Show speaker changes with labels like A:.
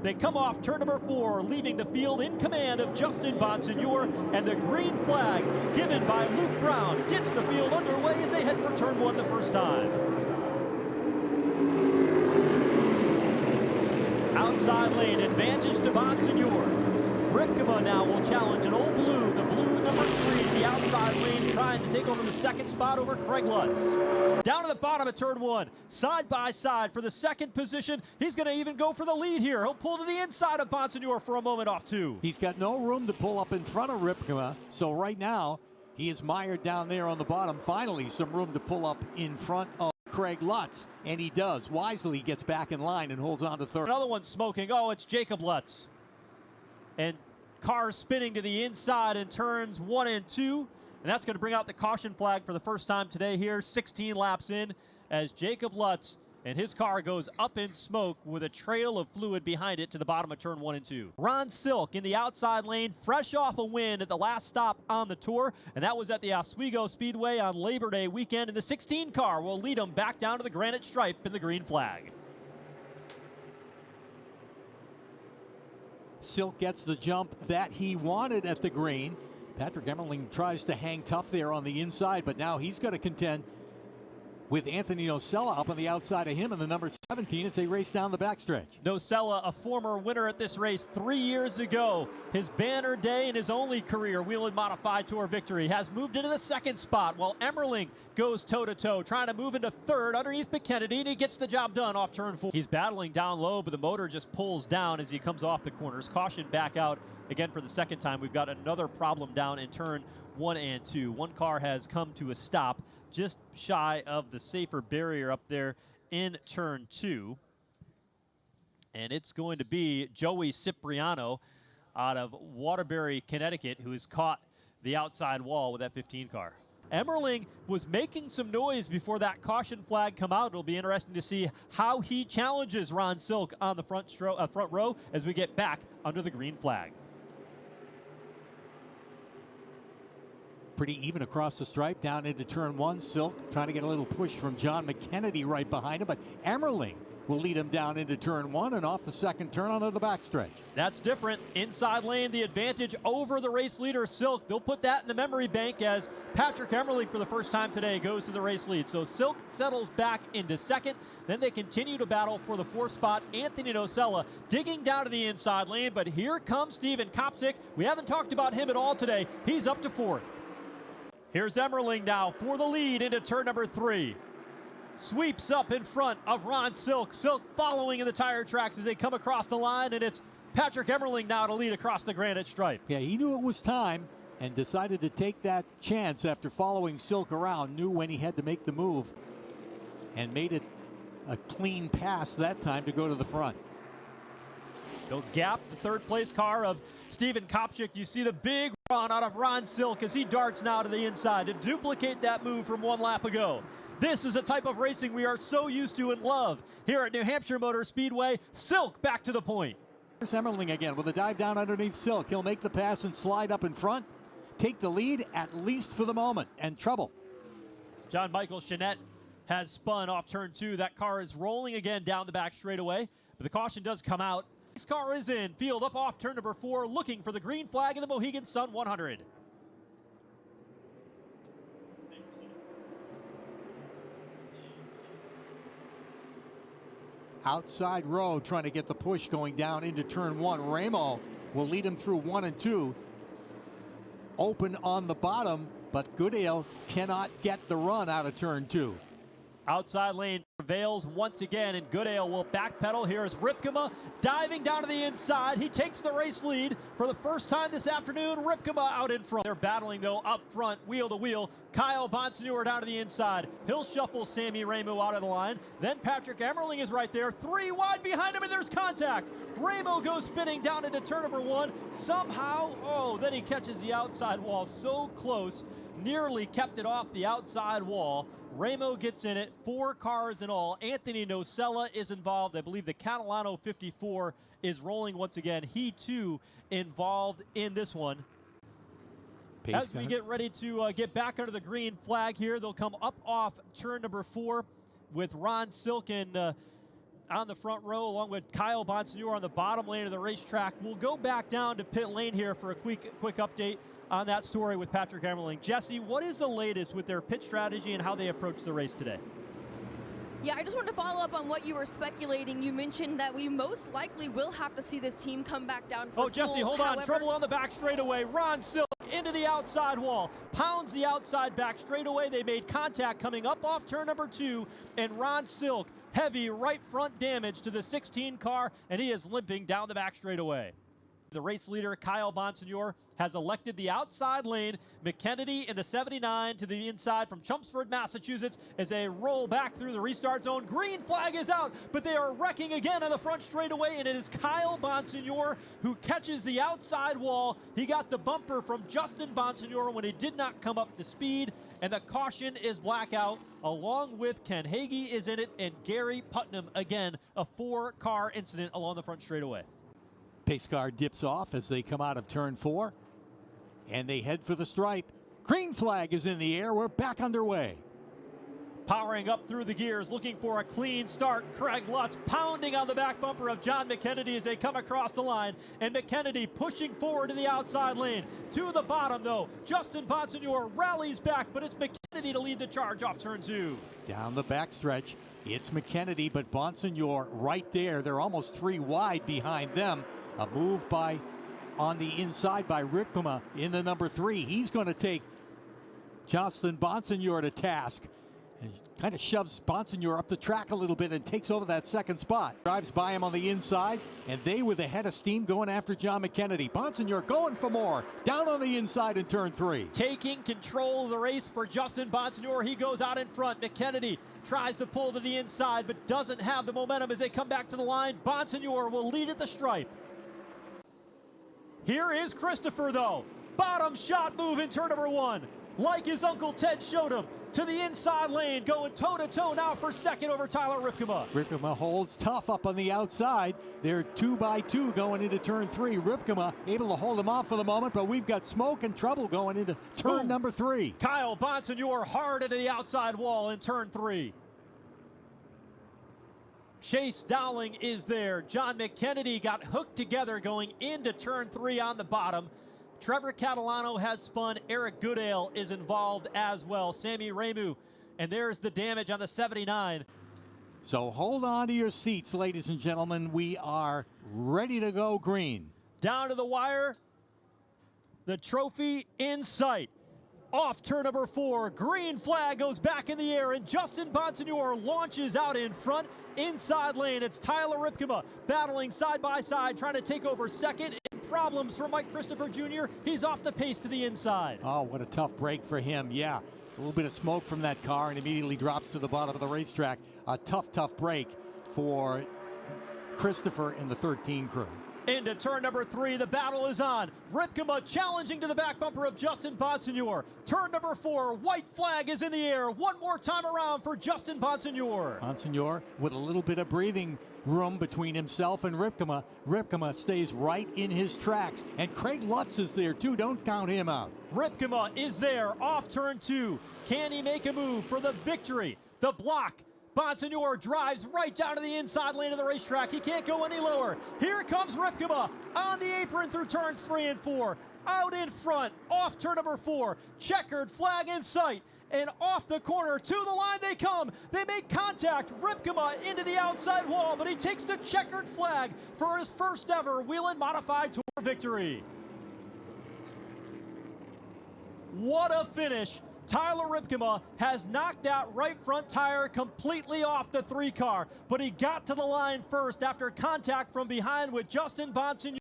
A: They come off turn number 4, leaving the field in command of Justin Bonsignore, and the green flag given by Luke Brown gets the field underway as they head for turn 1 the first time. Outside lane, advantage to Bonsignore. Ripkema now will challenge an old blue, the blue number 3, the outside lane, trying to take over the second spot over Craig Lutz. Down to the bottom of turn 1, side by side for the second position. He's going to even go for the lead here. He'll pull to the inside of Bonsignore for a moment off 2.
B: He's got no room to pull up in front of Ripkema, so right now he is mired down there on the bottom. Finally, some room to pull up in front of Craig Lutz, and he does. Wisely gets back in line and holds on to third.
A: Another one smoking. Oh, it's Jacob Lutz. And cars spinning to the inside in turns 1 and 2. And that's going to bring out the caution flag for the first time today here, 16 laps in, as Jacob Lutz and his car goes up in smoke with a trail of fluid behind it to the bottom of turn 1 and 2. Ron Silk in the outside lane, fresh off a win at the last stop on the tour, and that was at the Oswego Speedway on Labor Day weekend. And the 16 car will lead him back down to the granite stripe in the green flag.
B: Silk gets the jump that he wanted at the green. Patrick Emerling tries to hang tough there on the inside, but now he's got to contend with Anthony Nocella up on the outside of him in the number 17. It's a race down the backstretch.
A: Nocella, a former winner at this race 3 years ago. His banner day in his only career Whelen Modified Tour victory has moved into the second spot, while Emerling goes toe-to-toe, trying to move into third underneath McKennedy, and he gets the job done off turn 4. He's battling down low, but the motor just pulls down as he comes off the corners. Caution back out again for the second time. We've got another problem down in turn 1 and 2. One car has come to a stop just shy of the safer barrier up there in turn 2. And it's going to be Joey Cipriano out of Waterbury, Connecticut, who has caught the outside wall with that 15 car. Emerling was making some noise before that caution flag come out. It'll be interesting to see how he challenges Ron Silk on the front row as we get back under the green flag.
B: Pretty even across the stripe down into turn 1. Silk trying to get a little push from John McKennedy right behind him, but Emerling will lead him down into turn 1 and off the second turn onto the backstretch.
A: That's different. Inside lane, the advantage over the race leader, Silk. They'll put that in the memory bank as Patrick Emerling, for the first time today, goes to the race lead. So Silk settles back into second. Then they continue to battle for the 4th spot. Anthony Nocella digging down to the inside lane, but here comes Steven Kopczyk. We haven't talked about him at all today. He's up to 4th. Here's Emerling now for the lead into turn number 3. Sweeps up in front of Ron Silk. Silk following in the tire tracks as they come across the line, and it's Patrick Emerling now to lead across the granite stripe.
B: Yeah, he knew it was time and decided to take that chance after following Silk around, knew when he had to make the move, and made it a clean pass that time to go to the front.
A: They'll gap the 3rd place car of Steven Kopczyk. You see the big run out of Ron Silk as he darts now to the inside to duplicate that move from 1 lap ago. This is a type of racing we are so used to and love here at New Hampshire Motor Speedway. Silk back to the point.
B: Here's Emerling again with a dive down underneath Silk. He'll make the pass and slide up in front, take the lead, at least for the moment, and trouble.
A: John Michael Chanette has spun off turn 2. That car is rolling again down the back straightaway, but the caution does come out. This car is in field up off turn number 4, looking for the green flag in the Mohegan Sun 100.
B: Outside road trying to get the push going down into turn 1. Ramo will lead him through 1 and 2. Open on the bottom, but Goodale cannot get the run out of turn 2.
A: Outside lane prevails once again, and Goodale will backpedal. Here is Ripkema diving down to the inside. He takes the race lead for the first time this afternoon. Ripkema out in front. They're battling, though, up front, wheel to wheel. Kyle Bonsignore down to the inside. He'll shuffle Sammy Ramo out of the line. Then Patrick Emerling is right there. 3 wide behind him, and there's contact. Ramo goes spinning down into turn number 1. Somehow, then he catches the outside wall so close. Nearly kept it off the outside wall. Ramo gets in it, 4 cars in all. Anthony Nocella is involved. I believe the Catalano 54 is rolling once again. He, too, involved in this one. As we get ready to get back under the green flag here, they'll come up off turn number 4 with Ron Silk and on the front row along with Kyle Bonsignore on the bottom lane of the racetrack. We'll go back down to pit lane here for a quick update on that story with Patrick Emerling. Jesse, what is the latest with their pit strategy and how they approach the race today?
C: Yeah, I just wanted to follow up on what you were speculating. You mentioned that we most likely will have to see this team come back down for
A: Jesse, hold on. Trouble on the back straightaway. Ron Silk into the outside wall. Pounds the outside back straightaway. They made contact coming up off turn number 2, and Ron Silk, heavy right front damage to the 16 car, and he is limping down the back straightaway. The race leader, Kyle Bonsignore, has elected the outside lane. McKennedy in the 79 to the inside from Chelmsford, Massachusetts, as they roll back through the restart zone. Green flag is out, but they are wrecking again on the front straightaway, and it is Kyle Bonsignore who catches the outside wall. He got the bumper from Justin Bonsignore when he did not come up to speed, and the caution is blackout, along with Ken Hagee is in it, and Gary Putnam, again, a 4-car incident along the front straightaway.
B: Pace car dips off as they come out of turn 4, and they head for the stripe. Green flag is in the air. We're back underway.
A: Powering up through the gears, looking for a clean start. Craig Lutz pounding on the back bumper of John McKennedy as they come across the line. And McKennedy pushing forward to the outside lane. To the bottom, though, Justin Bonsignore rallies back, but it's McKennedy to lead the charge off turn 2.
B: Down the backstretch, it's McKennedy, but Bonsignore right there. They're almost 3 wide behind them. A move on the inside by Rikpuma in the number 3. He's going to take Justin Bonsignore to task. And kind of shoves Bonsignore up the track a little bit and takes over that second spot. Drives by him on the inside, and they with a head of steam going after John McKennedy. Bonsignore going for more. Down on the inside in turn 3.
A: Taking control of the race for Justin Bonsignore. He goes out in front. McKennedy tries to pull to the inside, but doesn't have the momentum as they come back to the line. Bonsignore will lead at the stripe. Here is Christopher, though. Bottom shot move in turn number 1. Like his Uncle Ted showed him. To the inside lane, going toe-to-toe now for second over Tyler Ripkema.
B: Ripkema holds tough up on the outside. They're 2 by 2 going into turn 3. Ripkema able to hold him off for the moment, but we've got smoke and trouble going into turn number 3.
A: Kyle Bonsignore hard into the outside wall in turn 3. Chase Dowling is there. John McKennedy got hooked together going into turn 3 on the bottom. Trevor Catalano has spun. Eric Goodale is involved as well. Sammy Ramu. And there's the damage on the 79.
B: So hold on to your seats, ladies and gentlemen. We are ready to go green.
A: Down to the wire. The trophy in sight. Off turn number 4, green flag goes back in the air, and Justin Bonsignore launches out in front, inside lane. It's Tyler Ripkema battling side by side, trying to take over second. Problems for Mike Christopher Jr. He's off the pace to the inside.
B: Oh, what a tough break for him. Yeah, a little bit of smoke from that car and immediately drops to the bottom of the racetrack. A tough break for Christopher and the 13 crew.
A: Into turn number 3, the battle is on. Ripkema challenging to the back bumper of Justin Bonsignore. Turn number 4, white flag is in the air. One more time around for Justin Bonsignore.
B: Bonsignore with a little bit of breathing room between himself and Ripkema. Ripkema stays right in his tracks. And Craig Lutz is there too. Don't count him out.
A: Ripkema is there off turn 2. Can he make a move for the victory? The block. Bonsignore drives right down to the inside lane of the racetrack. He can't go any lower. Here comes Ripkema on the apron through turns 3 and 4. Out in front, off turn number 4. Checkered flag in sight. And off the corner, to the line they come. They make contact. Ripkema into the outside wall, but he takes the checkered flag for his first ever Whelen Modified Tour victory. What a finish. Tyler Ripkema has knocked that right front tire completely off the 3 car, but he got to the line first after contact from behind with Justin Bonsignore.